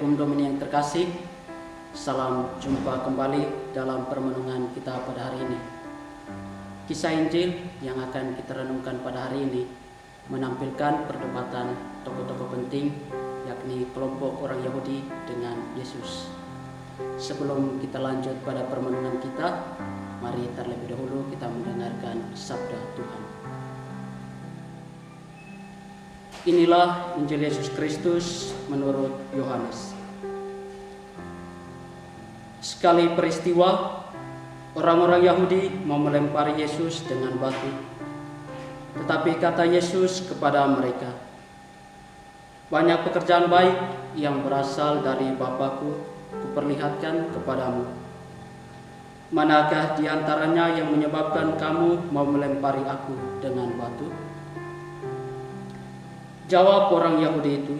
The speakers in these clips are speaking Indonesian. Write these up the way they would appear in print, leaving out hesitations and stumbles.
Firkum Domini yang terkasih, salam jumpa kembali dalam permenungan kita pada hari ini. Kisah Injil yang akan kita renungkan pada hari ini menampilkan perdebatan tokoh-tokoh penting, yakni kelompok orang Yahudi dengan Yesus. Sebelum kita lanjut pada permenungan kita, mari terlebih dahulu kita mendengarkan sabda Tuhan. Inilah Injil Yesus Kristus menurut Yohanes. Sekali peristiwa, orang-orang Yahudi mau melempari Yesus dengan batu. Tetapi kata Yesus kepada mereka, "Banyak pekerjaan baik yang berasal dari Bapa-Ku kuperlihatkan kepadamu. Manakah di antaranya yang menyebabkan kamu mau melempari aku dengan batu?" Jawab orang Yahudi itu,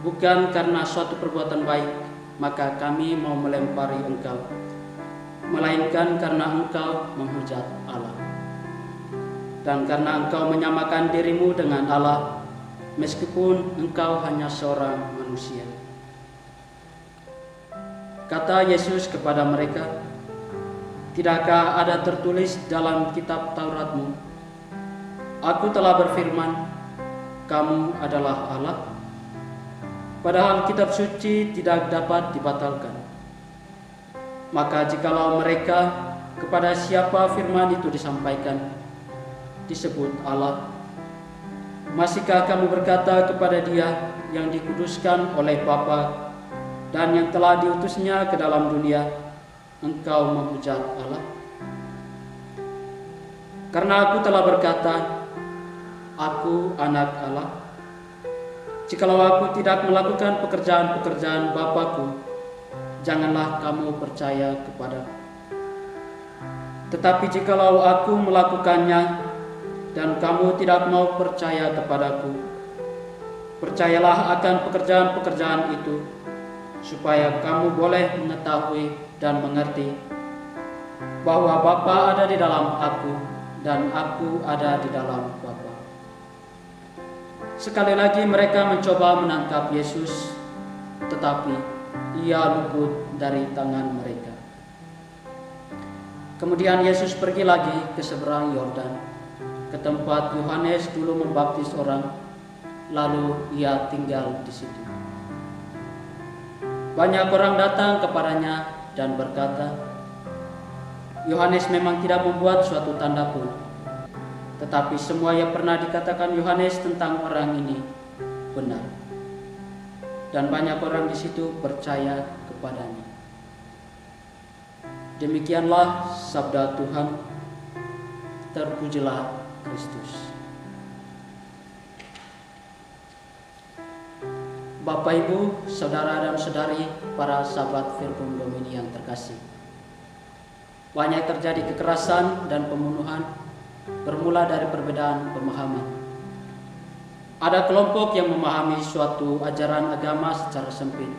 "Bukan karena suatu perbuatan baik, maka kami mau melempari engkau, melainkan karena engkau menghujat Allah. Dan karena engkau menyamakan dirimu dengan Allah, meskipun engkau hanya seorang manusia." Kata Yesus kepada mereka, "Tidakkah ada tertulis dalam kitab Tauratmu, Aku telah berfirman, kamu adalah Allah? Padahal kitab suci tidak dapat dibatalkan. Maka jikalau mereka kepada siapa firman itu disampaikan disebut Allah, masihkah kamu berkata kepada Dia yang dikuduskan oleh Bapa dan yang telah diutusnya ke dalam dunia, engkau menghujat Allah? Karena aku telah berkata, aku anak Allah. Jikalau aku tidak melakukan pekerjaan-pekerjaan Bapa-Ku, janganlah kamu percaya kepadaku. Tetapi jikalau aku melakukannya dan kamu tidak mau percaya kepadaku, percayalah akan pekerjaan-pekerjaan itu, supaya kamu boleh mengetahui dan mengerti bahwa Bapa ada di dalam aku dan aku ada di dalam Bapa." Sekali lagi mereka mencoba menangkap Yesus, tetapi Ia luput dari tangan mereka. Kemudian Yesus pergi lagi ke seberang Yordan, ke tempat Yohanes dulu membaptis orang, lalu Ia tinggal di situ. Banyak orang datang kepadanya dan berkata, "Yohanes memang tidak membuat suatu tanda pun, tetapi semua yang pernah dikatakan Yohanes tentang orang ini benar." Dan banyak orang di situ percaya kepadanya. Demikianlah sabda Tuhan. Terpujilah Kristus. Bapak, Ibu, saudara dan saudari, para sahabat Firkum Domini yang terkasih. Banyak terjadi kekerasan dan pembunuhan bermula dari perbedaan pemahaman. Ada kelompok yang memahami suatu ajaran agama secara sempit,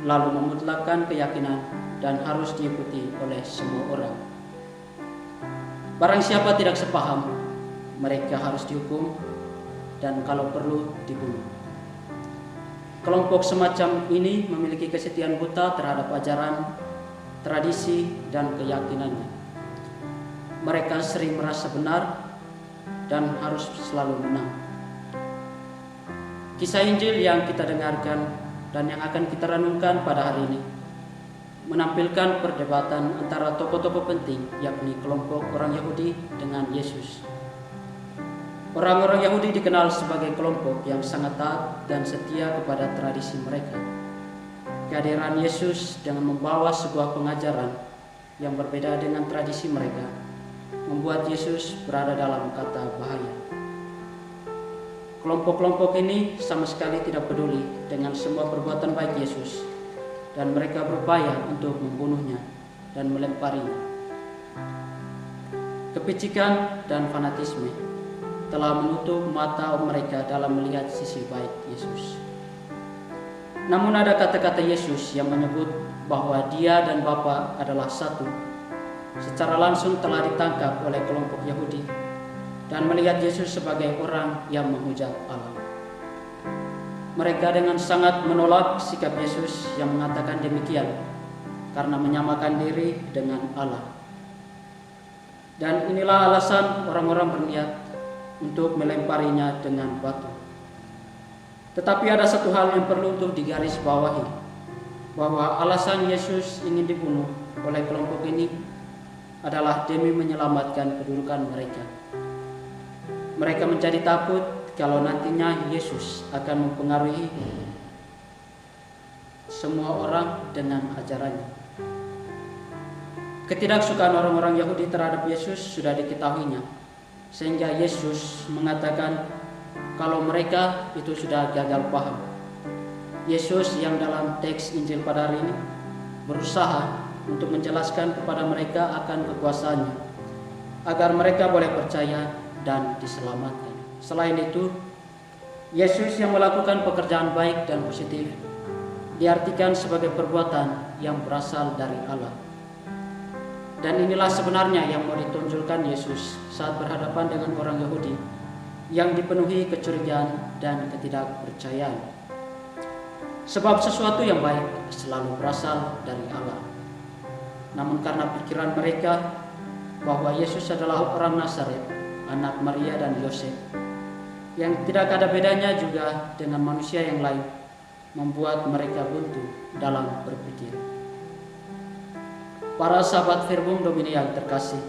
lalu memutlakkan keyakinan dan harus diikuti oleh semua orang. Barang siapa tidak sepaham, mereka harus dihukum dan kalau perlu dibunuh. Kelompok semacam ini memiliki kesetiaan buta terhadap ajaran, tradisi, dan keyakinannya. Mereka sering merasa benar dan harus selalu menang. Kisah Injil yang kita dengarkan dan yang akan kita renungkan pada hari ini menampilkan perdebatan antara tokoh-tokoh penting, yakni kelompok orang Yahudi dengan Yesus. Orang-orang Yahudi dikenal sebagai kelompok yang sangat taat dan setia kepada tradisi mereka. Kehadiran Yesus dengan membawa sebuah pengajaran yang berbeda dengan tradisi mereka membuat Yesus berada dalam kata bahaya. Kelompok-kelompok ini sama sekali tidak peduli dengan semua perbuatan baik Yesus, dan mereka berupaya untuk membunuhnya dan melemparinya. Kepicikan dan fanatisme telah menutup mata mereka dalam melihat sisi baik Yesus. Namun ada kata-kata Yesus yang menyebut bahwa Dia dan Bapa adalah satu, secara langsung telah ditangkap oleh kelompok Yahudi dan melihat Yesus sebagai orang yang menghujat Allah. mereka dengan sangat menolak sikap Yesus yang mengatakan demikian karena menyamakan diri dengan Allah. Dan inilah alasan orang-orang berniat untuk melemparinya dengan batu. Tetapi ada satu hal yang perlu untuk digarisbawahi, bahwa alasan Yesus ingin dibunuh oleh kelompok ini adalah demi menyelamatkan kedudukan mereka. Mereka menjadi takut kalau nantinya Yesus akan mempengaruhi semua orang dengan ajarannya. Ketidaksukaan orang-orang Yahudi terhadap Yesus sudah diketahuinya, sehingga Yesus mengatakan kalau mereka itu sudah gagal paham. Yesus yang dalam teks Injil pada hari ini berusaha untuk menjelaskan kepada mereka akan kekuasaannya, agar mereka boleh percaya dan diselamatkan. Selain itu, Yesus yang melakukan pekerjaan baik dan positif diartikan sebagai perbuatan yang berasal dari Allah. Dan inilah sebenarnya yang mau ditonjolkan Yesus saat berhadapan dengan orang Yahudi yang dipenuhi kecurigaan dan ketidakpercayaan. Sebab sesuatu yang baik selalu berasal dari Allah. Namun karena pikiran mereka bahwa Yesus adalah orang Nazaret, anak Maria dan Yosef, yang tidak ada bedanya juga dengan manusia yang lain, membuat mereka buntu dalam berpikir. Para sahabat Verbum Domini yang terkasih,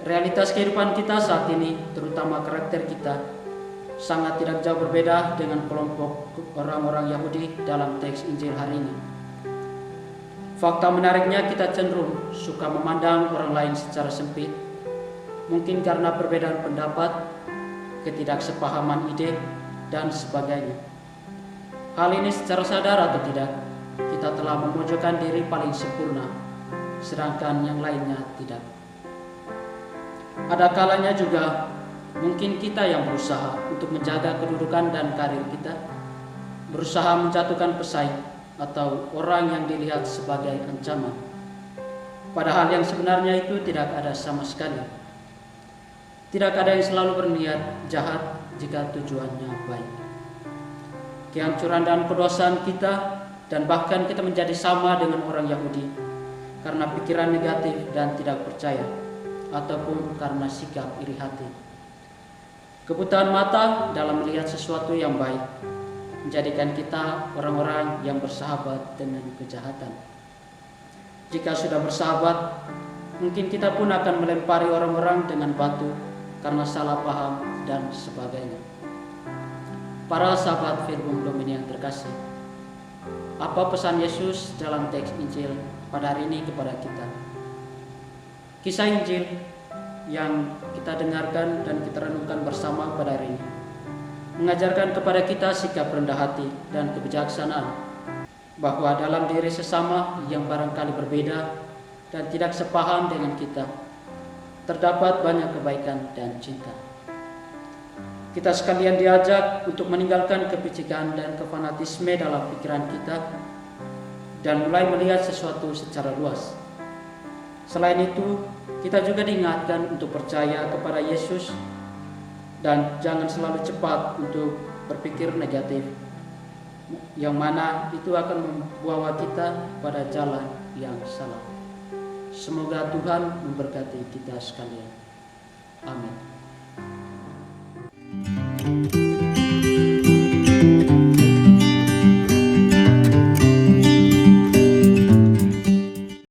realitas kehidupan kita saat ini, terutama karakter kita, sangat tidak jauh berbeda dengan kelompok orang-orang Yahudi dalam teks Injil hari ini. Fakta menariknya, kita cenderung suka memandang orang lain secara sempit, mungkin karena perbedaan pendapat, ketidaksepahaman ide, dan sebagainya. Hal ini secara sadar atau tidak, kita telah memojokkan diri paling sempurna, sedangkan yang lainnya tidak. Ada kalanya juga mungkin kita yang berusaha untuk menjaga kedudukan dan karir kita, berusaha menjatuhkan pesaing atau orang yang dilihat sebagai ancaman, padahal yang sebenarnya itu tidak ada sama sekali. Tidak ada yang selalu berniat jahat jika tujuannya baik. Kehancuran dan kedosaan kita, dan bahkan kita menjadi sama dengan orang Yahudi karena pikiran negatif dan tidak percaya, ataupun karena sikap iri hati. Kebutaan mata dalam melihat sesuatu yang baik menjadikan kita orang-orang yang bersahabat dengan kejahatan. Jika sudah bersahabat, mungkin kita pun akan melempari orang-orang dengan batu karena salah paham dan sebagainya. Para sahabat Verbum Domini yang terkasih, apa pesan Yesus dalam teks Injil pada hari ini kepada kita? Kisah Injil yang kita dengarkan dan kita renungkan bersama pada hari ini mengajarkan kepada kita sikap rendah hati dan kebijaksanaan, bahwa dalam diri sesama yang barangkali berbeda dan tidak sepaham dengan kita, terdapat banyak kebaikan dan cinta. Kita sekalian diajak untuk meninggalkan kepicikan dan kefanatisme dalam pikiran kita dan mulai melihat sesuatu secara luas. Selain itu, kita juga diingatkan untuk percaya kepada Yesus dan jangan selalu cepat untuk berpikir negatif, yang mana itu akan membawa kita pada jalan yang salah. Semoga Tuhan memberkati kita sekalian. Amin.